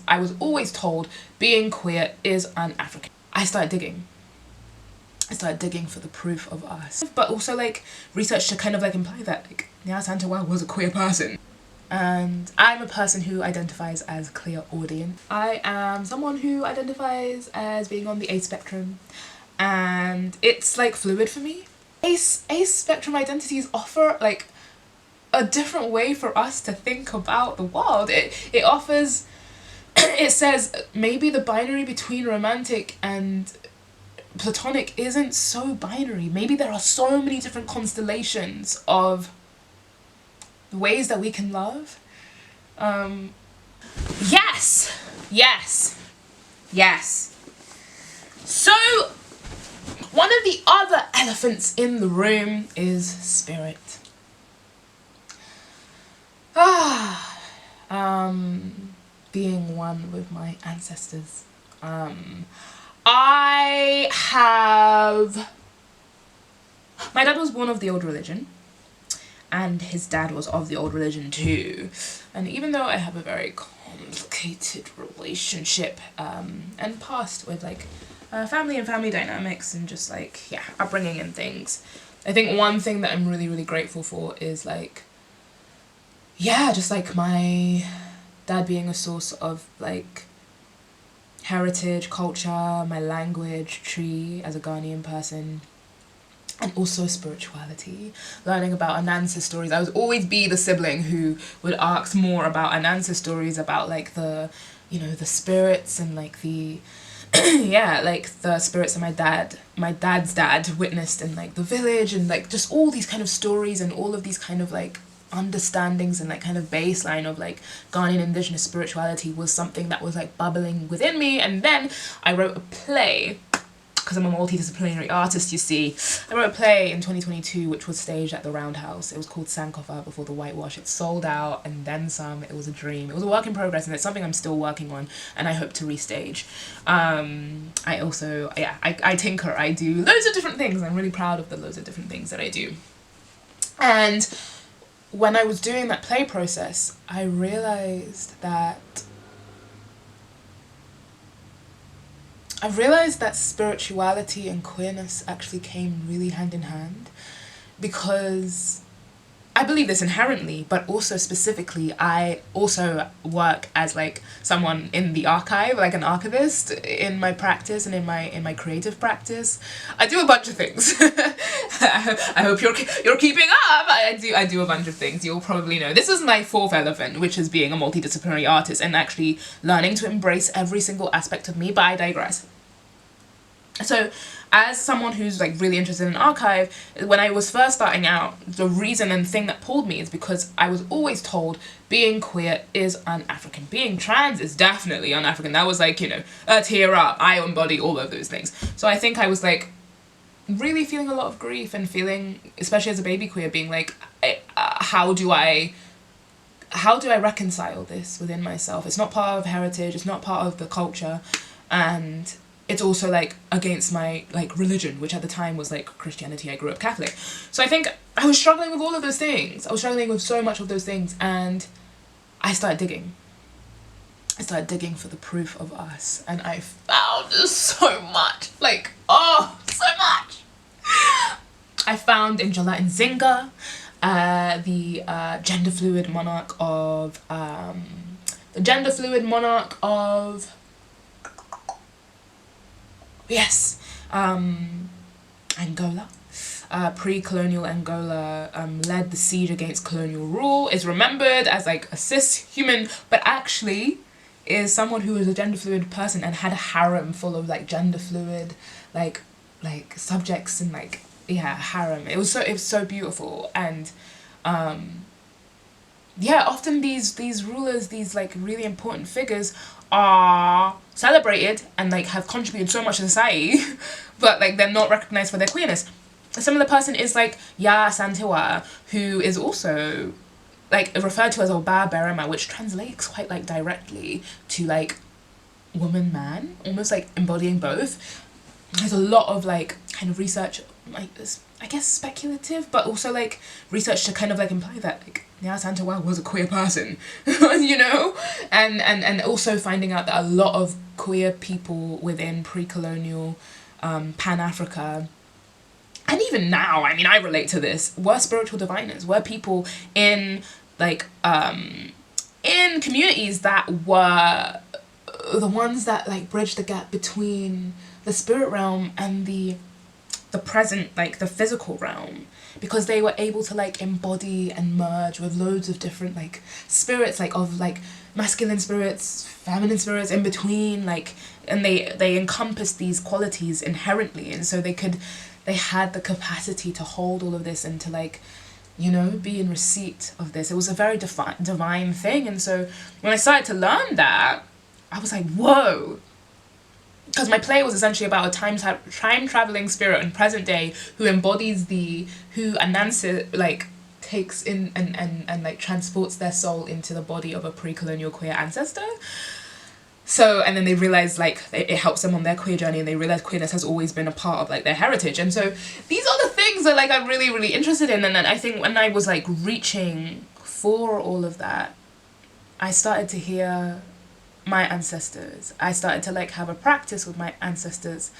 I was always told being queer is un-African. I started digging for the proof of us, but also like research to kind of like imply that like Ayensuo was a queer person. And I'm a person who identifies as Clear Audient. I am someone who identifies as being on the Ace spectrum, and it's like fluid for me. Ace spectrum identities offer like a different way for us to think about the world. It offers, it says maybe the binary between romantic and platonic isn't so binary. Maybe there are so many different constellations of ways that we can love. Yes. So one of the other elephants in the room is spirit. Being one with my ancestors. My dad was born of the old religion, and his dad was of the old religion too. And even though I have a very complicated relationship and past with like family and family dynamics and just like upbringing and things, I think one thing that I'm really grateful for is like just like my dad being a source of like heritage, culture, my language tree as a Ghanaian person, and also spirituality, learning our ancestor stories. I would always be the sibling who would ask more about ancestor stories, about like the, the spirits and like the, like the spirits that my dad's dad witnessed in like the village, and like just all these kind of stories and all of these kind of like understandings and like kind of baseline of like Ghanaian indigenous spirituality was something that was like bubbling within me. And then I wrote a play, because I'm a multidisciplinary artist, you see. I wrote a play in 2022 which was staged at the Roundhouse. It was called Sankofa Before the Whitewash. It sold out and then some. It was a dream. It was a work in progress, and it's something I'm still working on and I hope to restage. I also, I tinker. I do loads of different things. I'm really proud of the loads of different things that I do. And when I was doing that play process, I realized that spirituality and queerness actually came really hand in hand, because I believe this inherently, but also specifically I also work as like someone in the archive, like an archivist in my practice and in my creative practice. I do a bunch of things. I hope you're keeping up. I do a bunch of things. You'll probably know. This is my fourth elephant, which is being a multidisciplinary artist and actually learning to embrace every single aspect of me, but I digress. So as someone who's like really interested in archive, when I was first starting out, the reason and thing that pulled me is because I was always told being queer is un-African. Being trans is definitely un-African. That was like, tear up, I embody all of those things. So I think I was like really feeling a lot of grief and feeling, especially as a baby queer, being like, how do I reconcile this within myself? It's not part of heritage, it's not part of the culture, and it's also like against my like religion, which at the time was like Christianity. I grew up Catholic. So I think I was struggling with all of those things. I was struggling with so much of those things, and I started digging. I started digging for the proof of us, and I found so much. Like, so much. I found Injala Nzinga, the gender fluid monarch of Angola. Pre-colonial Angola led the siege against colonial rule, is remembered as like a cis human, but actually is someone who was a gender fluid person and had a harem full of like gender fluid like subjects and like harem. It was so beautiful. And often these rulers, these like really important figures are celebrated and like have contributed so much to society, but like they're not recognized for their queerness. A similar person is like Ya Santewa, who is also like referred to as Oba Berema, which translates quite like directly to like woman man, almost like embodying both. There's a lot of like kind of research, like I guess speculative, but also like research to kind of like imply that like Nyaya Santawa was a queer person, you know? And also finding out that a lot of queer people within pre-colonial Pan-Africa, and even now, I mean, I relate to this, were spiritual diviners, were people in, like, in communities that were the ones that, like, bridged the gap between the spirit realm and the present, like, the physical realm, because they were able to, like, embody and merge with loads of different, like, spirits, like, of, like, masculine spirits, feminine spirits in between, like, and they encompassed these qualities inherently, and so they had the capacity to hold all of this and to, like, you know, be in receipt of this. It was a very divine thing. And so when I started to learn that, I was like, whoa. Because my play was essentially about a time traveling spirit in present day who embodies who Anansi, like, takes in and like transports their soul into the body of a pre-colonial queer ancestor. So, and then they realize, like, it helps them on their queer journey, and they realize queerness has always been a part of, like, their heritage. And so these are the things that, like, I'm really, really interested in. And then I think when I was, like, reaching for all of that, I started to hear my ancestors. I started to, like, have a practice with my ancestors.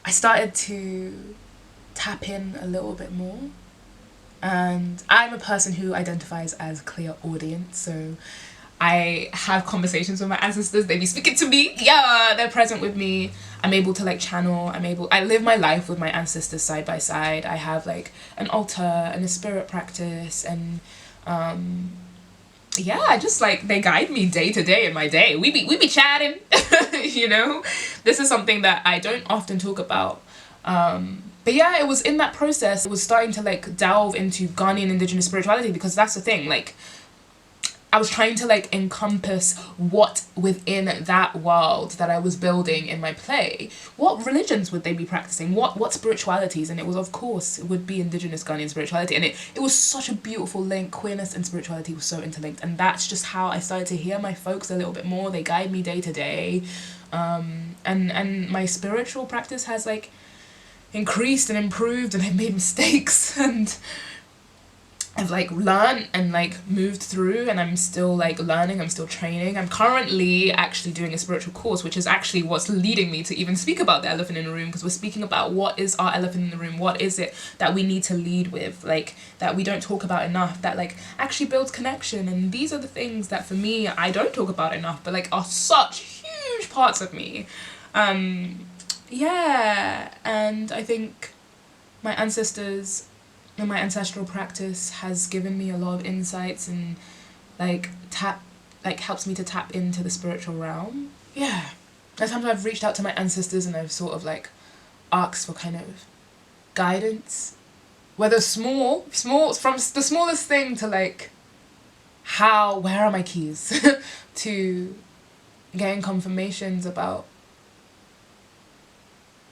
I started to tap in a little bit more. And I'm a person who identifies as Clear Audient, so I have conversations with my ancestors. They be speaking to me. Yeah, they're present with me. I'm able to, like, channel. I live my life with my ancestors side by side. I have, like, an altar and a spirit practice, and yeah, I just, like, they guide me day to day in my day. We be chatting, you know. This is something that I don't often talk about. But yeah, it was in that process. It was starting to, like, delve into Ghanaian indigenous spirituality, because that's the thing, like, I was trying to, like, encompass what within that world that I was building in my play, what religions would they be practicing, what spiritualities, and it was, of course, it would be indigenous Ghanaian spirituality, and it was such a beautiful link. Queerness and spirituality was so interlinked, and that's just how I started to hear my folks a little bit more. They guide me day to day, and my spiritual practice has, like, increased and improved, and I've made mistakes, and I've, like, learned and, like, moved through, and I'm still, like, learning, I'm still training. I'm currently actually doing a spiritual course, which is actually what's leading me to even speak about the elephant in the room, because we're speaking about what is our elephant in the room, what is it that we need to lead with, like, that we don't talk about enough, that, like, actually builds connection. And these are the things that, for me, I don't talk about enough, but, like, are such huge parts of me. Yeah, and I think my ancestors and my ancestral practice has given me a lot of insights, and, like, helps me to tap into the spiritual realm. Yeah, at times I've reached out to my ancestors and I've sort of, like, asked for kind of guidance, whether small from the smallest thing to, like, where are my keys to getting confirmations about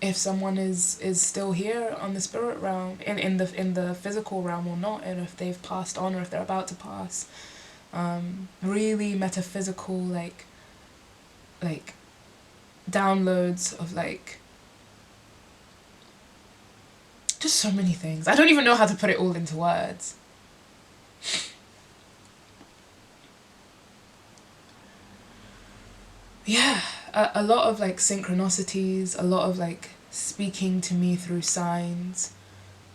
if someone is still here on the spirit realm, in the physical realm or not, and if they've passed on or if they're about to pass. Really metaphysical, like downloads of, like, just so many things. I don't even know how to put it all into words. Yeah, a lot of, like, synchronicities, a lot of, like, speaking to me through signs,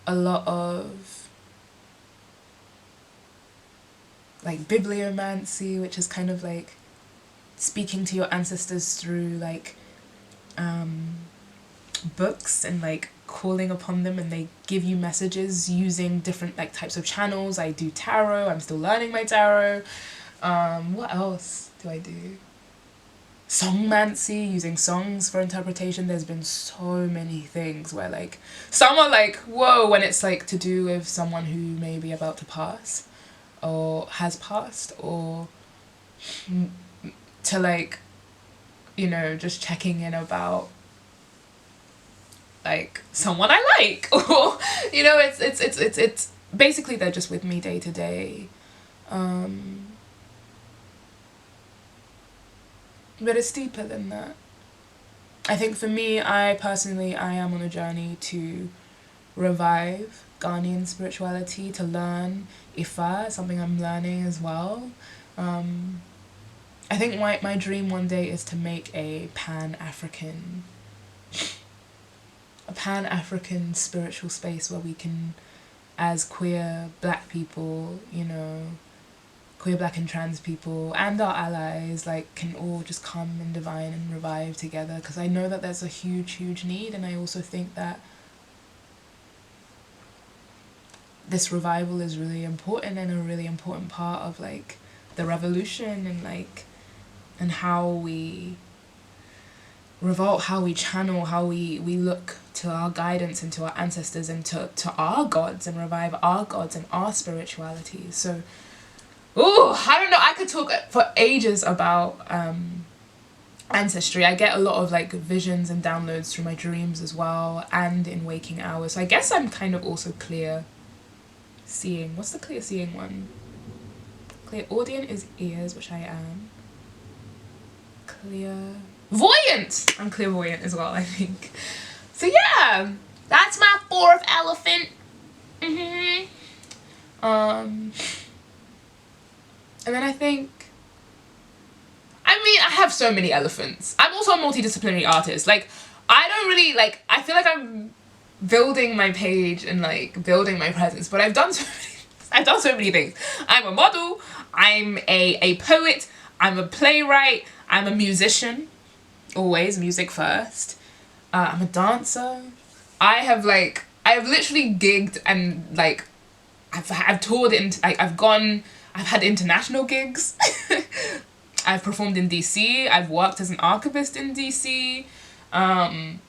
a lot of, like, bibliomancy, which is kind of, like, speaking to your ancestors through, like, books, and, like, calling upon them, and they give you messages using different, like, types of channels. I do tarot. I'm still learning my tarot. What else do I do? Songmancy, using songs for interpretation. There's been so many things where, like, some are like, whoa, when it's, like, to do with someone who may be about to pass or has passed, or to, like, you know, just checking in about, like, someone I like, or, you know, it's basically they're just with me day to day. But it's deeper than that. I think for me, I am on a journey to revive Ghanaian spirituality to learn Ifa, something I'm learning as well. I think my dream one day is to make a pan-African spiritual space where we can, as queer black people, you know, queer black and trans people and our allies, like, can all just come and divine and revive together, because I know that there's a huge need, and I also think that this revival is really important and a really important part of like the revolution, and like, and how we revolt, how we channel, how we look to our guidance and to our ancestors and to our gods, and revive our gods and our spirituality. So I don't know, I could talk for ages about ancestry. I get a lot of like visions and downloads through my dreams as well, and in waking hours. So I guess I'm kind of also clear seeing. What's the clear seeing one? Clear Audient is ears, which I am. Clairvoyant! I'm clairvoyant as well, I think. So yeah, that's my fourth elephant. And then I think, I mean, I have so many elephants. I'm also a multidisciplinary artist. Like, I don't really, like, I feel like I'm building my page and like building my presence, but I've done so many things. I'm a model, I'm a poet, I'm a playwright, I'm a musician, always music first. I'm a dancer. I've literally gigged and like I've toured I've had international gigs. I've performed in DC. I've worked as an archivist in DC. I've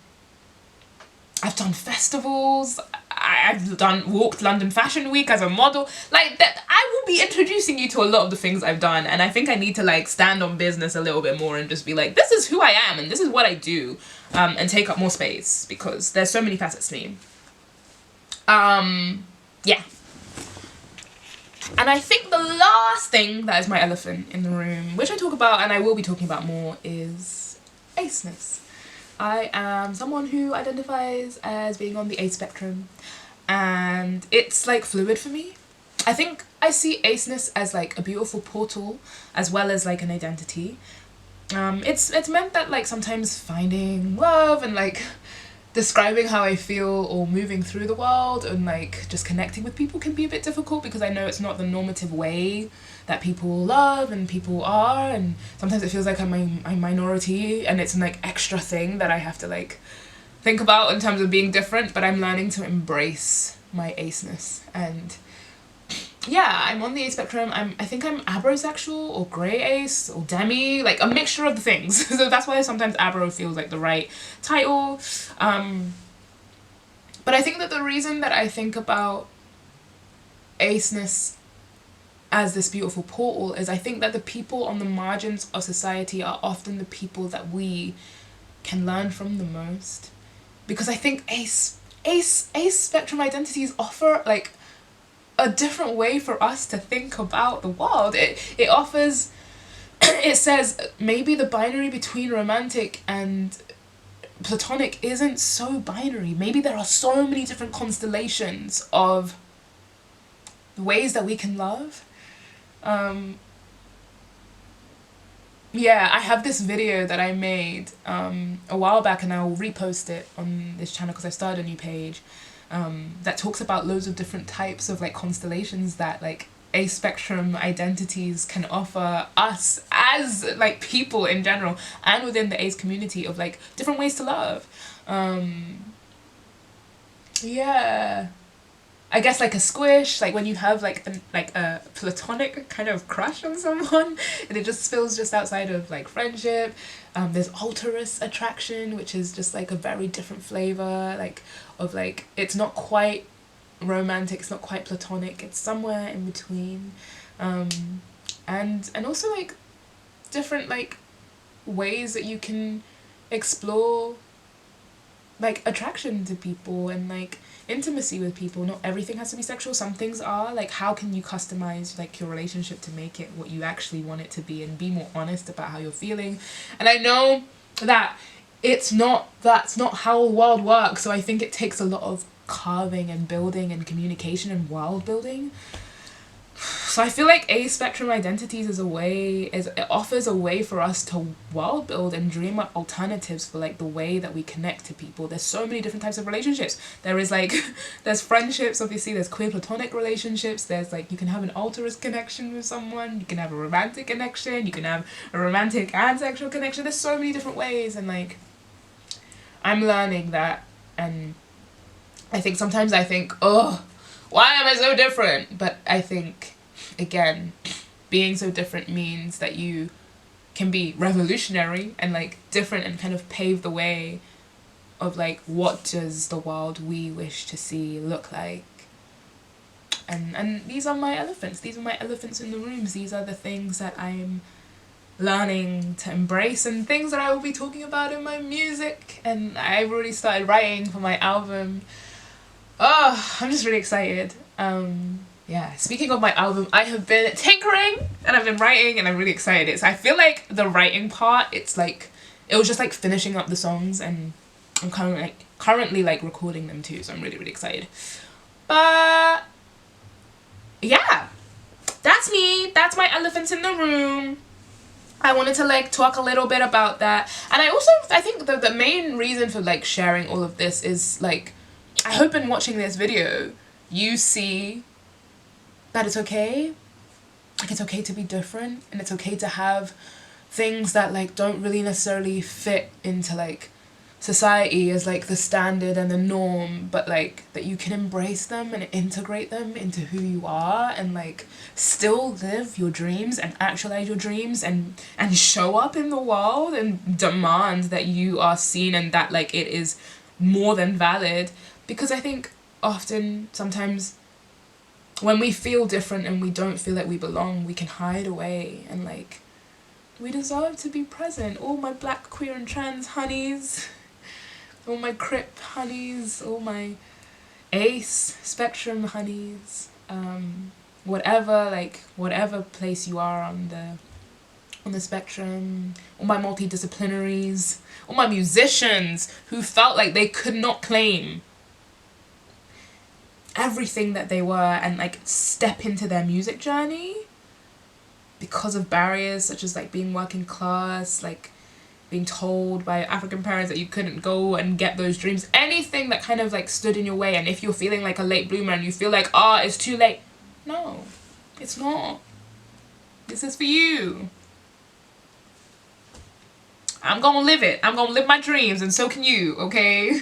done festivals. I've walked London Fashion Week as a model. Like that, I will be introducing you to a lot of the things I've done, and I think I need to like stand on business a little bit more and just be like, this is who I am and this is what I do, and take up more space, because there's so many facets to me. Yeah. And I think the last thing that is my elephant in the room, which I talk about and I will be talking about more, is aceness. I am someone who identifies as being on the Ace spectrum, and it's like fluid for me. I think I see aceness as like a beautiful portal as well as like an identity. It's meant that like sometimes finding love and like describing how I feel or moving through the world and like just connecting with people can be a bit difficult, because I know it's not the normative way that people love and people are, and sometimes it feels like I'm a minority and it's an like extra thing that I have to like think about in terms of being different. But I'm learning to embrace my aceness, and yeah, I'm on the Ace spectrum. I think I'm Abrosexual or grey ace or demi, like a mixture of the things. So that's why sometimes Abro feels like the right title. But I think that the reason that I think about aceness as this beautiful portal is I think that the people on the margins of society are often the people that we can learn from the most. Because I think Ace spectrum identities offer like a different way for us to think about the world. It offers, it says maybe the binary between romantic and platonic isn't so binary. Maybe there are so many different constellations of ways that we can love. Yeah, I have this video that I made a while back, and I'll repost it on this channel because I started a new page that talks about loads of different types of like constellations that like Ace spectrum identities can offer us as like people in general, and within the Ace community, of like different ways to love. Yeah, I guess like a squish, like when you have like a platonic kind of crush on someone and it just feels just outside of like friendship. There's alterous attraction, which is just like a very different flavor, like of like, it's not quite romantic, it's not quite platonic, it's somewhere in between. And also like different like ways that you can explore like attraction to people and like intimacy with people. Not everything has to be sexual, some things are. Like, how can you customize like your relationship to make it what you actually want it to be, and be more honest about how you're feeling. And I know that that's not how the world works, so I think it takes a lot of carving and building and communication and world building. So I feel like Ace Spectrum Identities is it offers a way for us to world build and dream up alternatives for like the way that we connect to people. There's so many different types of relationships. There is like, there's friendships, obviously, there's queer platonic relationships, there's like, you can have an altruist connection with someone, you can have a romantic connection, you can have a romantic and sexual connection. There's so many different ways, and like, I'm learning that, and I think sometimes I think, oh, why am I so different? But I think, again, being so different means that you can be revolutionary and like different and kind of pave the way of like, what does the world we wish to see look like? And these are my elephants. These are my elephants in the rooms. These are the things that I'm learning to embrace and things that I will be talking about in my music. And I've already started writing for my album. Oh, I'm just really excited. Yeah, speaking of my album, I have been tinkering and I've been writing and I'm really excited. So I feel like the writing part, it was just like finishing up the songs, and I'm kind of like currently like recording them too. So I'm really, really excited. But yeah, that's me. That's my elephants in the room. I wanted to like talk a little bit about that. And I think the main reason for like sharing all of this is like, I hope in watching this video, you see that it's okay. Like, it's okay to be different, and it's okay to have things that like don't really necessarily fit into like society as like the standard and the norm, but like that you can embrace them and integrate them into who you are, and like still live your dreams and actualize your dreams and show up in the world and demand that you are seen and that like it is more than valid. Because I think often, sometimes, when we feel different and we don't feel like we belong, we can hide away, and like, we deserve to be present. All my black, queer and trans honeys, all my crip honeys, all my Ace Spectrum honeys, whatever place you are on the spectrum, all my multidisciplinaries, all my musicians who felt like they could not claim everything that they were and like step into their music journey because of barriers such as like being working class, like being told by African parents that you couldn't go and get those dreams, anything that kind of like stood in your way. And if you're feeling like a late bloomer and you feel like, it's too late, no, it's not. This is for you. I'm gonna live it. I'm gonna live my dreams, and so can you, okay?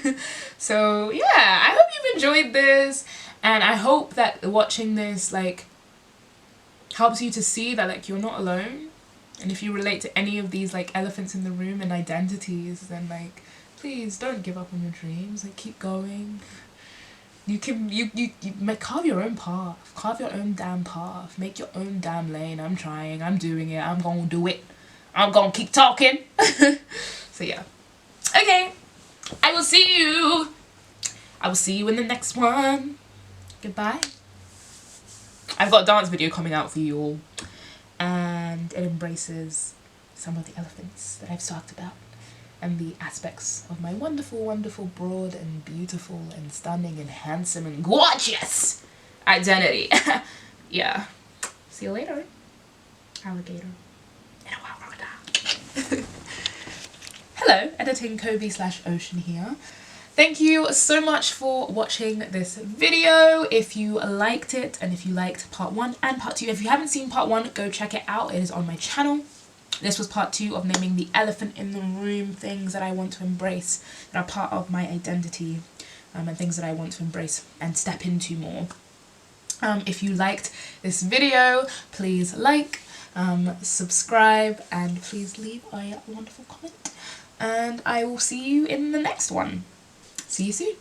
So yeah, I hope you've enjoyed this, and I hope that watching this like helps you to see that like you're not alone. And if you relate to any of these like elephants in the room and identities, then like, please don't give up on your dreams. Like, keep going. You can carve your own path. Carve your own damn path. Make your own damn lane. I'm trying. I'm doing it. I'm gonna do it. I'm gonna keep talking. So yeah. Okay. I will see you in the next one. Goodbye. I've got a dance video coming out for you all, and it embraces some of the elephants that I've talked about and the aspects of my wonderful, wonderful, broad and beautiful and stunning and handsome and gorgeous identity. Yeah. See you later, alligator. Hello, editing Kobi/Ocean here. Thank you so much for watching this video. If you liked it, and if you liked part 1 and part 2, if you haven't seen part 1, go check it out. It is on my channel. This was part 2 of naming the elephant in the room, things that I want to embrace that are part of my identity, and things that I want to embrace and step into more. If you liked this video, please like, subscribe, and please leave a wonderful comment. And I will see you in the next one. See you soon.